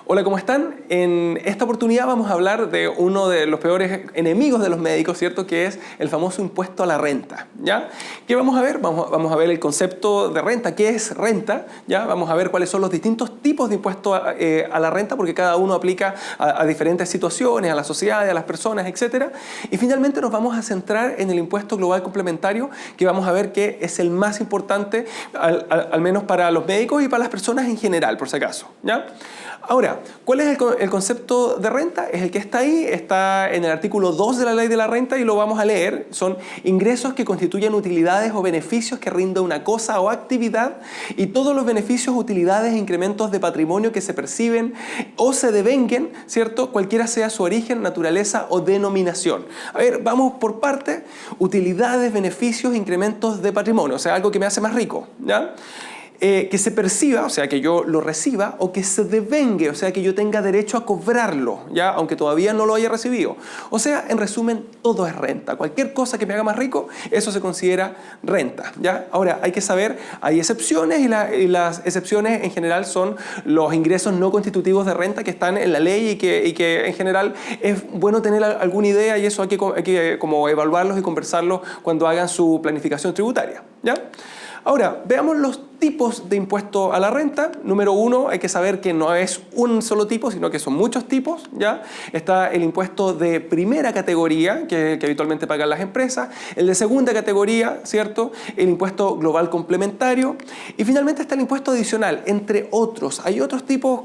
Hola, ¿cómo están? En esta oportunidad vamos a hablar de uno de los peores enemigos de los médicos, ¿cierto? Que es el famoso impuesto a la renta, ¿ya? ¿Qué vamos a ver? Vamos a ver el concepto de renta, ¿qué es renta? ¿Ya? Vamos a ver cuáles son los distintos tipos de impuesto a la renta, porque cada uno aplica a diferentes situaciones, a la sociedad, a las personas, etc. Y finalmente nos vamos a centrar en el impuesto global complementario, que vamos a ver que es el más importante, al menos para los médicos y para las personas en general, por si acaso, ¿ya? Ahora, ¿cuál es el concepto de renta? Es el que está ahí, está en el artículo 2 de la Ley de la Renta y lo vamos a leer. Son ingresos que constituyen utilidades o beneficios que rinda una cosa o actividad y todos los beneficios, utilidades e incrementos de patrimonio que se perciben o se devenguen, ¿cierto? Cualquiera sea su origen, naturaleza o denominación. A ver, vamos por parte. Utilidades, beneficios, incrementos de patrimonio, o sea, algo que me hace más rico, ¿ya? Que se perciba, o sea, que yo lo reciba, o que se devengue, o sea, que yo tenga derecho a cobrarlo, ¿ya? Aunque todavía no lo haya recibido. O sea, en resumen, todo es renta. Cualquier cosa que me haga más rico, eso se considera renta, ¿ya? Ahora, hay que saber, hay excepciones y las excepciones en general son los ingresos no constitutivos de renta que están en la ley y que en general es bueno tener alguna idea y eso hay que como evaluarlos y conversarlos cuando hagan su planificación tributaria, ¿ya? Ahora, veamos los tipos de impuesto a la renta. Número uno, hay que saber que no es un solo tipo, sino que son muchos tipos, ¿ya? Está el impuesto de primera categoría, que habitualmente pagan las empresas, el de segunda categoría, ¿cierto? El impuesto global complementario, y finalmente está el impuesto adicional, entre otros. Hay otros tipos,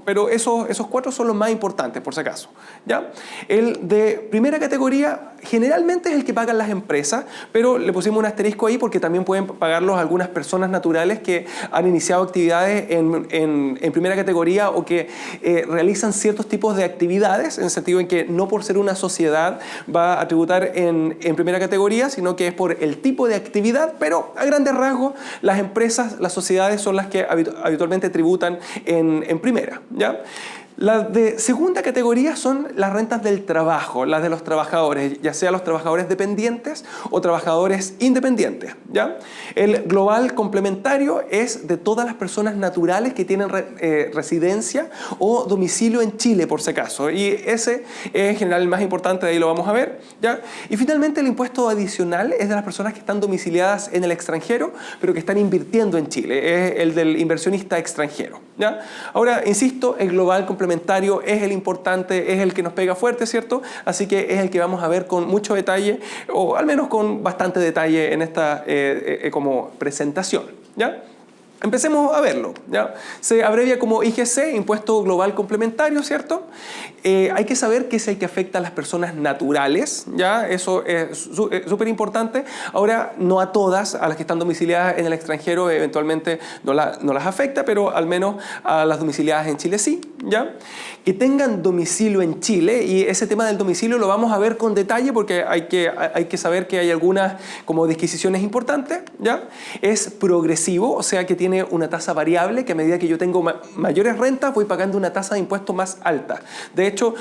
pero esos cuatro son los más importantes, por si acaso, ¿ya? El de primera categoría generalmente es el que pagan las empresas, pero le pusimos un asterisco ahí porque también pueden pagarlos algunas personas naturales que han iniciado actividades en primera categoría o que realizan ciertos tipos de actividades, en el sentido en que no por ser una sociedad va a tributar en primera categoría, sino que es por el tipo de actividad, pero a grandes rasgos las empresas, las sociedades son las que habitualmente tributan en primera, ¿ya? Las de segunda categoría son las rentas del trabajo, las de los trabajadores, ya sea los trabajadores dependientes o trabajadores independientes, ¿ya? El global complementario es de todas las personas naturales que tienen residencia o domicilio en Chile, por si acaso, y ese es en general el más importante, de ahí lo vamos a ver, ¿ya? Y finalmente el impuesto adicional es de las personas que están domiciliadas en el extranjero, pero que están invirtiendo en Chile, es el del inversionista extranjero, ¿ya? Ahora, insisto, el global complementario es el importante, es el que nos pega fuerte, ¿cierto? Así que es el que vamos a ver con mucho detalle, o al menos con bastante detalle en esta como presentación, ¿ya? Empecemos a verlo, ¿ya? Se abrevia como IGC, Impuesto Global Complementario, ¿cierto? Hay que saber que es el que afecta a las personas naturales, ¿ya? Eso es súper importante. Ahora, no a todas, a las que están domiciliadas en el extranjero, eventualmente no las afecta, pero al menos a las domiciliadas en Chile sí, ¿ya? Que tengan domicilio en Chile, y ese tema del domicilio lo vamos a ver con detalle porque hay que saber que hay algunas como disquisiciones importantes, ¿ya? Es progresivo, o sea que tiene una tasa variable que a medida que yo tengo mayores rentas voy pagando una tasa de impuesto más alta. De hecho,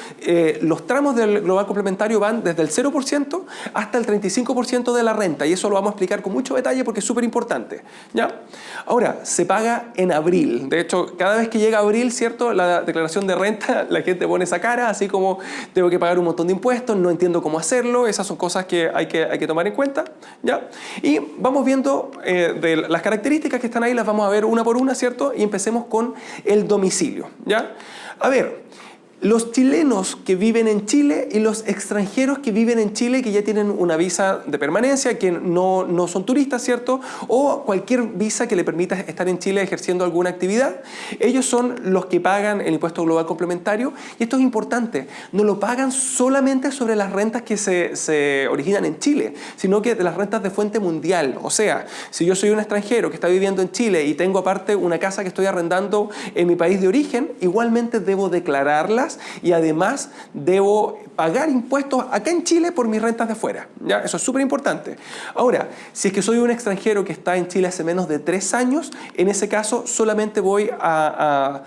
los tramos del global complementario van desde el 0% hasta el 35% de la renta, y eso lo vamos a explicar con mucho detalle porque es súper importante, ¿ya? Ahora, se paga en abril. De hecho, cada vez que llega abril, ¿cierto? La declaración de renta, la gente pone esa cara, así como tengo que pagar un montón de impuestos, no entiendo cómo hacerlo. Esas son cosas que hay que tomar en cuenta, ¿ya? Y vamos viendo de las características que están ahí, las vamos a ver una por una, ¿cierto? Y empecemos con el domicilio, ¿ya? A ver, los chilenos que viven en Chile y los extranjeros que viven en Chile, que ya tienen una visa de permanencia, que no son turistas, ¿cierto? O cualquier visa que le permita estar en Chile ejerciendo alguna actividad, ellos son los que pagan el impuesto global complementario. Y esto es importante, no lo pagan solamente sobre las rentas que se originan en Chile, sino que de las rentas de fuente mundial. O sea, si yo soy un extranjero que está viviendo en Chile y tengo aparte una casa que estoy arrendando en mi país de origen, igualmente debo declararlas y además debo pagar impuestos acá en Chile por mis rentas de fuera, ¿ya? Eso es súper importante. Ahora, si es que soy un extranjero que está en Chile hace menos de 3 años, en ese caso solamente voy a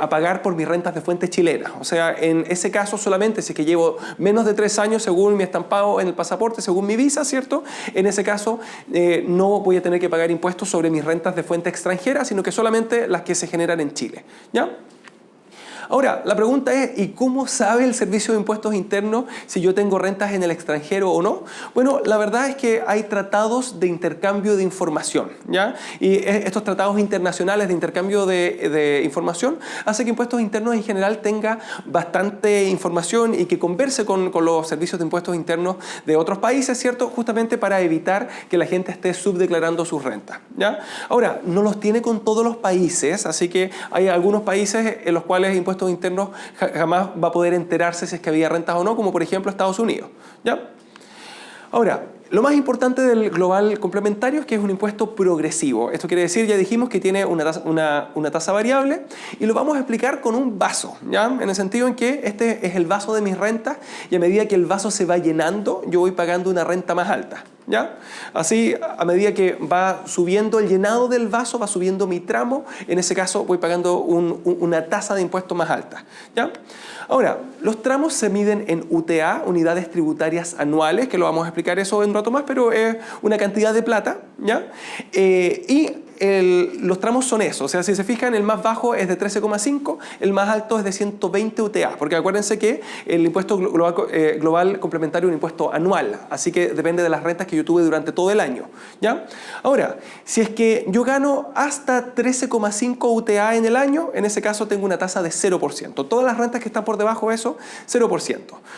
pagar por mis rentas de fuente chilena. O sea, en ese caso solamente si es que llevo menos de 3 años según mi estampado en el pasaporte, según mi visa, ¿cierto? En ese caso no voy a tener que pagar impuestos sobre mis rentas de fuente extranjera, sino que solamente las que se generan en Chile, ¿ya? Ahora, la pregunta es, ¿y cómo sabe el Servicio de Impuestos Internos si yo tengo rentas en el extranjero o no? Bueno, la verdad es que hay tratados de intercambio de información, ¿ya? Y estos tratados internacionales de intercambio de información hacen que Impuestos Internos en general tenga bastante información y que converse con los servicios de impuestos internos de otros países, ¿cierto? Justamente para evitar que la gente esté subdeclarando sus rentas, ¿ya? Ahora, no los tiene con todos los países, así que hay algunos países en los cuales Impuestos Internos jamás va a poder enterarse si es que había rentas o no, como por ejemplo Estados Unidos, ¿ya? Ahora, lo más importante del global complementario es que es un impuesto progresivo. Esto quiere decir, ya dijimos, que tiene una tasa variable y lo vamos a explicar con un vaso, ¿ya? En el sentido en que este es el vaso de mis rentas y a medida que el vaso se va llenando, yo voy pagando una renta más alta, ¿ya? Así, a medida que va subiendo el llenado del vaso, va subiendo mi tramo, en ese caso voy pagando una tasa de impuesto más alta, ¿ya? Ahora, los tramos se miden en UTA, unidades tributarias anuales, que lo vamos a explicar eso en un rato más, pero es una cantidad de plata, ¿ya? Los tramos son eso, o sea, si se fijan, el más bajo es de 13,5, el más alto es de 120 UTA, porque acuérdense que el impuesto global complementario es un impuesto anual, así que depende de las rentas que yo tuve durante todo el año, ¿ya? Ahora, si es que yo gano hasta 13,5 UTA en el año, en ese caso tengo una tasa de 0%. Todas las rentas que están por debajo de eso, 0%.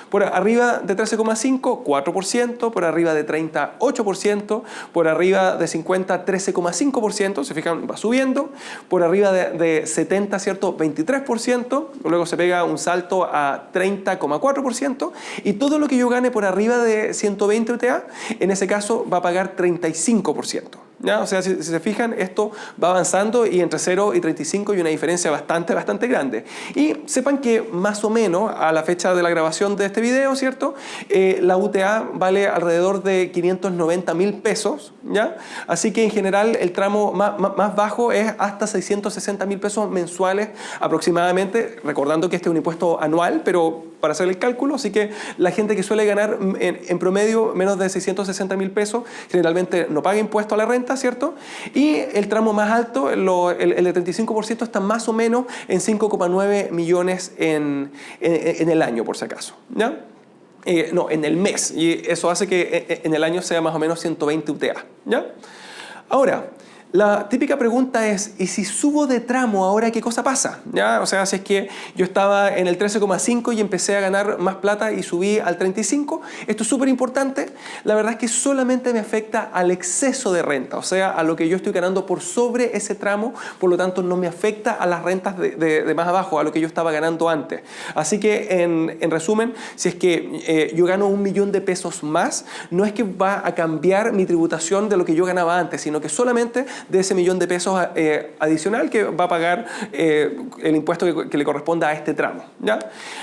Por arriba de 13,5, 4%, por arriba de 30, 8%, por arriba de 50, 13,5%, se fijan, va subiendo, por arriba de 70, ¿cierto? 23%, luego se pega un salto a 30,4% y todo lo que yo gane por arriba de 120 UTA, en ese caso va a pagar 35%. ¿Ya? O sea, si se fijan, esto va avanzando y entre 0 y 35 hay una diferencia bastante grande. Y sepan que más o menos a la fecha de la grabación de este video, ¿cierto? La UTA vale alrededor de 590.000 pesos, ¿ya? Así que en general el tramo más bajo es hasta 660.000 pesos mensuales aproximadamente, recordando que este es un impuesto anual, pero para hacer el cálculo, así que la gente que suele ganar en promedio menos de 660.000 pesos generalmente no paga impuesto a la renta, ¿cierto? Y el tramo más alto, el de 35%, está más o menos en 5,9 millones en el año, por si acaso, ¿ya? No, en el mes, y eso hace que en el año sea más o menos 120 UTA, ¿ya? Ahora, la típica pregunta es, ¿y si subo de tramo ahora qué cosa pasa? ¿Ya? O sea, si es que yo estaba en el 13,5 y empecé a ganar más plata y subí al 35, esto es súper importante. La verdad es que solamente me afecta al exceso de renta, o sea, a lo que yo estoy ganando por sobre ese tramo, por lo tanto no me afecta a las rentas de más abajo, a lo que yo estaba ganando antes. Así que, en resumen, si es que yo gano 1 millón de pesos más, no es que va a cambiar mi tributación de lo que yo ganaba antes, sino que solamente de ese 1 millón de pesos adicional que va a pagar el impuesto que le corresponda a este tramo, ¿ya?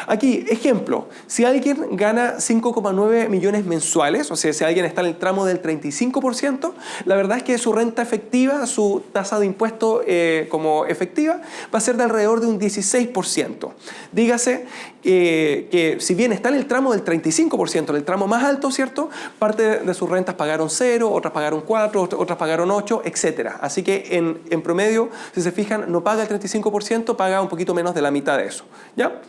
Aquí, ejemplo, si alguien gana 5,9 millones mensuales, o sea, si alguien está en el tramo del 35%, la verdad es que su renta efectiva, su tasa de impuesto como efectiva, va a ser de alrededor de un 16%. Dígase que si bien está en el tramo del 35%, en el tramo más alto, ¿cierto? Parte de sus rentas pagaron 0, otras pagaron 4, otras pagaron 8, etc. Así que en promedio, si se fijan, no paga el 35%, paga un poquito menos de la mitad de eso, ¿ya?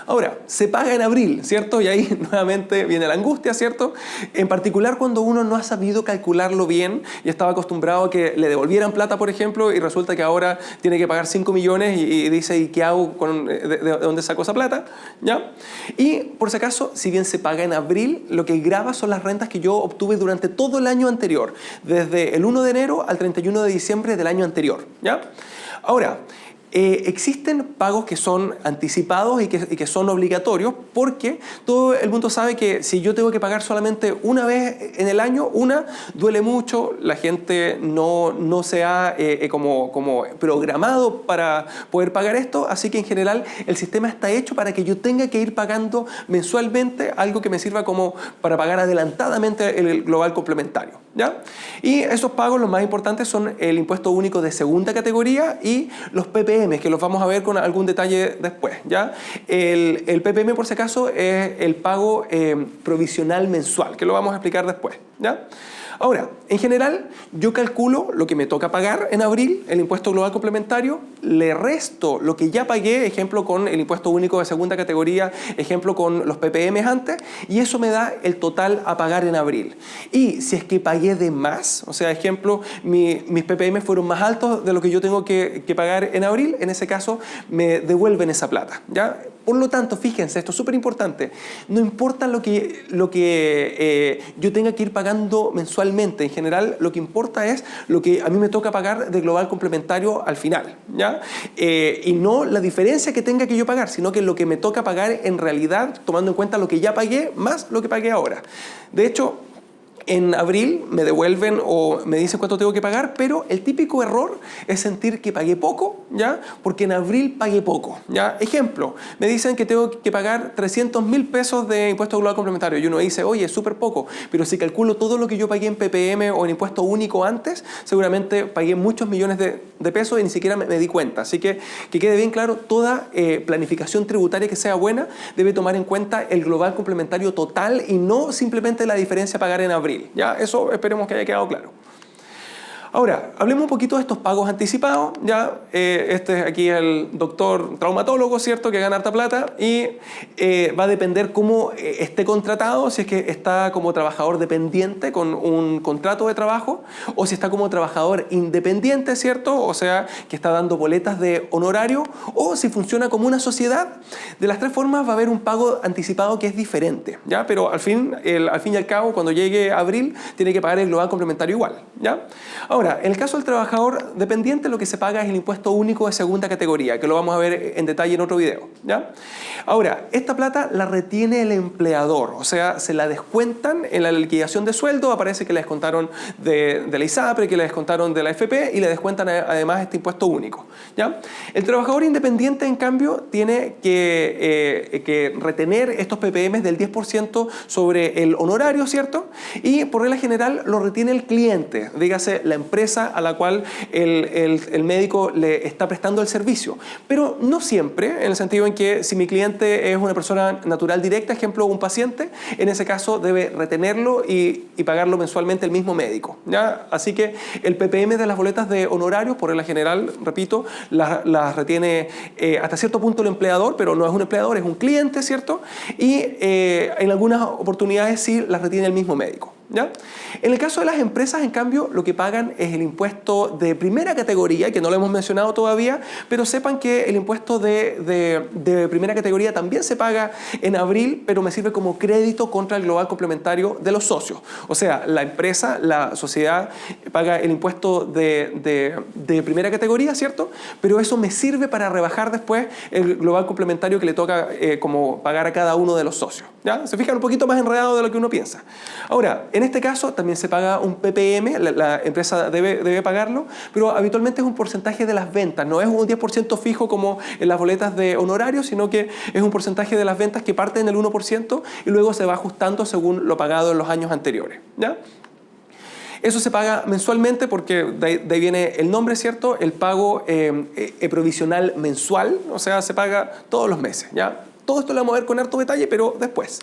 Ahora, se paga en abril, ¿cierto? Y ahí nuevamente viene la angustia, ¿cierto? En particular cuando uno no ha sabido calcularlo bien y estaba acostumbrado a que le devolvieran plata, por ejemplo, y resulta que ahora tiene que pagar 5 millones y dice, ¿y qué hago? ¿De dónde saco esa plata? ¿Ya? Y por si acaso, si bien se paga en abril, lo que grava son las rentas que yo obtuve durante todo el año anterior, desde el 1 de enero al 31 de diciembre del año anterior, ¿ya? Ahora, existen pagos que son anticipados y que son obligatorios porque todo el mundo sabe que si yo tengo que pagar solamente una vez en el año, duele mucho, la gente no se ha como programado para poder pagar esto, así que en general el sistema está hecho para que yo tenga que ir pagando mensualmente algo que me sirva como para pagar adelantadamente el global complementario, ¿ya? Y esos pagos, los más importantes, son el impuesto único de segunda categoría y los PPM, que los vamos a ver con algún detalle después, ¿ya? El PPM, por si acaso, es el pago provisional mensual, que lo vamos a explicar después, ¿ya? Ahora, en general, yo calculo lo que me toca pagar en abril, el impuesto global complementario, le resto lo que ya pagué, ejemplo con el impuesto único de segunda categoría, ejemplo con los PPM antes, y eso me da el total a pagar en abril. Y si es que pagué de más, o sea, ejemplo, mis PPM fueron más altos de lo que yo tengo que pagar en abril, en ese caso me devuelven esa plata, ¿ya? Por lo tanto, fíjense, esto es súper importante, no importa lo que yo tenga que ir pagando mensualmente, en general lo que importa es lo que a mí me toca pagar de global complementario al final, ¿ya? Y no la diferencia que tenga que yo pagar, sino que lo que me toca pagar en realidad, tomando en cuenta lo que ya pagué más lo que pagué ahora. De hecho, en abril me devuelven o me dicen cuánto tengo que pagar, pero el típico error es sentir que pagué poco, ¿ya? Porque en abril pagué poco, ¿ya? Ejemplo, me dicen que tengo que pagar 300.000 pesos de impuesto global complementario y uno dice, oye, es súper poco, pero si calculo todo lo que yo pagué en PPM o en impuesto único antes, seguramente pagué muchos millones de pesos y ni siquiera me di cuenta. Así que quede bien claro, toda planificación tributaria que sea buena debe tomar en cuenta el global complementario total y no simplemente la diferencia a pagar en abril. Ya, eso esperemos que haya quedado claro. Ahora, hablemos un poquito de estos pagos anticipados. Ya, aquí es el doctor traumatólogo, ¿cierto?, que gana harta plata y va a depender cómo esté contratado, si es que está como trabajador dependiente con un contrato de trabajo o si está como trabajador independiente, ¿cierto?, o sea, que está dando boletas de honorario o si funciona como una sociedad. De las tres formas va a haber un pago anticipado que es diferente, ¿ya? Pero al fin y al cabo, cuando llegue abril, tiene que pagar el global complementario igual, ¿ya? Ahora, en el caso del trabajador dependiente, lo que se paga es el impuesto único de segunda categoría, que lo vamos a ver en detalle en otro video, ¿ya? Ahora, esta plata la retiene el empleador, o sea, se la descuentan en la liquidación de sueldo, aparece que la descontaron de la ISAPRE, que la descontaron de la AFP y le descuentan además este impuesto único, ¿ya? El trabajador independiente, en cambio, tiene que retener estos PPM del 10% sobre el honorario, ¿cierto? Y por regla general lo retiene el cliente, dígase la empresa a la cual el médico le está prestando el servicio. Pero no siempre, en el sentido en que si mi cliente es una persona natural directa, ejemplo, un paciente, en ese caso debe retenerlo y pagarlo mensualmente el mismo médico, ¿ya? Así que el PPM de las boletas de honorarios, por regla general, repito, las retiene hasta cierto punto el empleador, pero no es un empleador, es un cliente, ¿cierto? Y en algunas oportunidades sí las retiene el mismo médico, ¿ya? En el caso de las empresas, en cambio, lo que pagan es el impuesto de primera categoría, que no lo hemos mencionado todavía, pero sepan que el impuesto de primera categoría también se paga en abril, pero me sirve como crédito contra el global complementario de los socios. O sea, la empresa, la sociedad, paga el impuesto de primera categoría, ¿cierto? Pero eso me sirve para rebajar después el global complementario que le toca como pagar a cada uno de los socios, ¿ya? Se fijan, un poquito más enredado de lo que uno piensa. Ahora, en este caso también se paga un PPM, la empresa debe pagarlo, pero habitualmente es un porcentaje de las ventas, no es un 10% fijo como en las boletas de honorarios, sino que es un porcentaje de las ventas que parte en el 1% y luego se va ajustando según lo pagado en los años anteriores, ¿ya? Eso se paga mensualmente porque de ahí viene el nombre, ¿cierto? El pago provisional mensual, o sea, se paga todos los meses, ¿ya? Todo esto lo vamos a ver con harto detalle, pero después.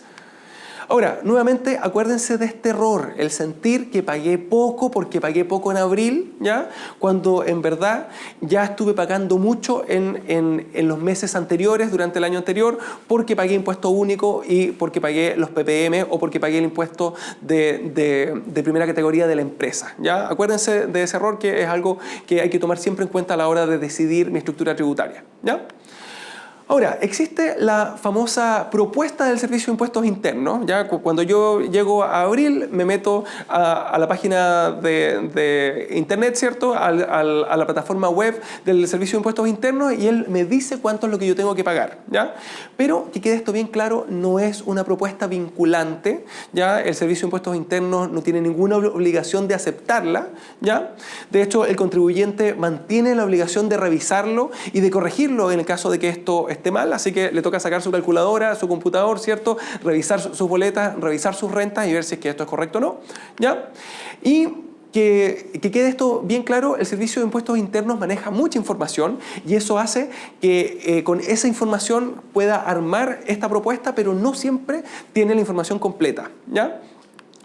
Ahora, nuevamente, acuérdense de este error, el sentir que pagué poco porque pagué poco en abril, ¿ya? Cuando en verdad ya estuve pagando mucho en los meses anteriores, durante el año anterior, porque pagué impuesto único y porque pagué los PPM o porque pagué el impuesto de primera categoría de la empresa, ¿ya? Acuérdense de ese error, que es algo que hay que tomar siempre en cuenta a la hora de decidir mi estructura tributaria, ¿ya? Ahora, existe la famosa propuesta del Servicio de Impuestos Internos. ¿Ya? Cuando yo llego a abril, me meto a la página de internet, ¿cierto? A la plataforma web del Servicio de Impuestos Internos y él me dice cuánto es lo que yo tengo que pagar, ¿ya? Pero que quede esto bien claro, no es una propuesta vinculante, ¿ya? El Servicio de Impuestos Internos no tiene ninguna obligación de aceptarla, ¿ya? De hecho, el contribuyente mantiene la obligación de revisarlo y de corregirlo en el caso de que esto esté mal, así que le toca sacar su calculadora, su computador, ¿cierto? Revisar sus boletas, revisar sus rentas y ver si es que esto es correcto o no, ¿ya? Y que quede esto bien claro, el Servicio de Impuestos Internos maneja mucha información y eso hace que con esa información pueda armar esta propuesta, pero no siempre tiene la información completa, ¿ya?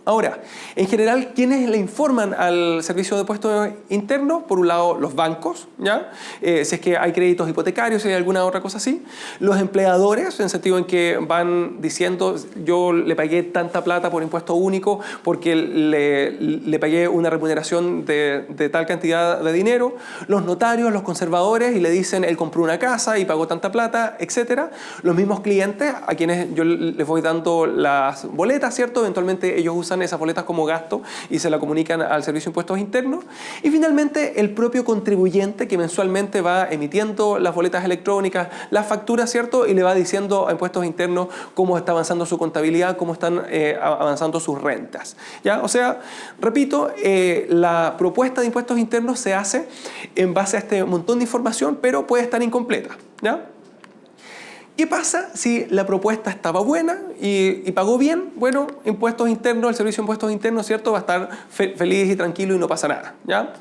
Ahora, en general, ¿quiénes le informan al Servicio de Impuestos Internos? Por un lado, los bancos, ¿ya? Si es que hay créditos hipotecarios, si hay alguna otra cosa así. Los empleadores, en el sentido en que van diciendo, yo le pagué tanta plata por impuesto único porque le pagué una remuneración de tal cantidad de dinero. Los notarios, los conservadores, y le dicen, él compró una casa y pagó tanta plata, etc. Los mismos clientes, a quienes yo les voy dando las boletas, ¿cierto? Eventualmente ellos usan esas boletas como gasto y se la comunican al Servicio de Impuestos Internos. Y finalmente el propio contribuyente, que mensualmente va emitiendo las boletas electrónicas, las facturas, ¿cierto? Y le va diciendo a Impuestos Internos cómo está avanzando su contabilidad, cómo están avanzando sus rentas, ¿ya? O sea, repito, la propuesta de Impuestos Internos se hace en base a este montón de información, pero puede estar incompleta, ¿ya? ¿Qué pasa si la propuesta estaba buena y pagó bien? Bueno, Impuestos Internos, el Servicio de Impuestos Internos, ¿cierto? Va a estar feliz y tranquilo y no pasa nada, ¿ya?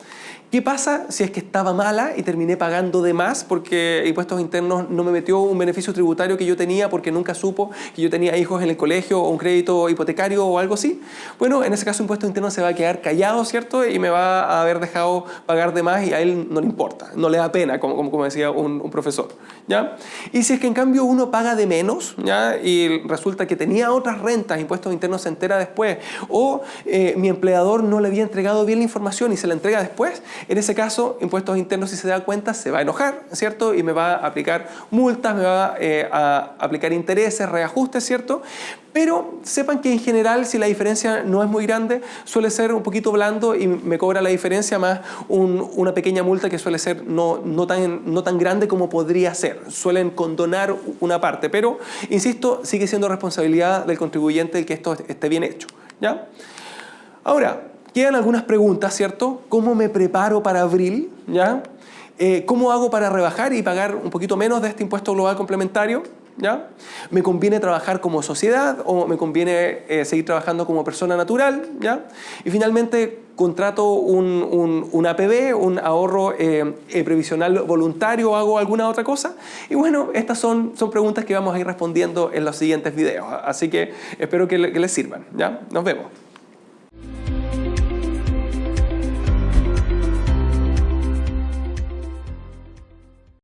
¿Qué pasa si es que estaba mala y terminé pagando de más porque Impuestos Internos no me metió un beneficio tributario que yo tenía porque nunca supo que yo tenía hijos en el colegio o un crédito hipotecario o algo así? Bueno, en ese caso Impuestos Internos se va a quedar callado, ¿cierto? Y me va a haber dejado pagar de más y a él no le importa, no le da pena, como decía un profesor, ¿ya? Y si es que en cambio uno paga de menos, ¿ya? Y resulta que tenía otras rentas, Impuestos Internos se entera después, o mi empleador no le había entregado bien la información y se la entrega después, en ese caso, Impuestos Internos, si se da cuenta, se va a enojar, ¿cierto? Y me va a aplicar multas, me va a aplicar intereses, reajustes, ¿cierto? Pero sepan que en general, si la diferencia no es muy grande, suele ser un poquito blando y me cobra la diferencia más una pequeña multa que suele ser no tan grande como podría ser. Suelen condonar una parte, pero, insisto, sigue siendo responsabilidad del contribuyente el que esto esté bien hecho, ¿ya? Ahora, quedan algunas preguntas, ¿cierto? ¿Cómo me preparo para abril? ¿Ya? ¿Cómo hago para rebajar y pagar un poquito menos de este impuesto global complementario? ¿Ya? ¿Me conviene trabajar como sociedad o me conviene seguir trabajando como persona natural? ¿Ya? Y finalmente, ¿contrato un APB, un ahorro previsional voluntario o hago alguna otra cosa? Y bueno, estas son preguntas que vamos a ir respondiendo en los siguientes videos. Así que espero que les sirvan, ¿ya? Nos vemos.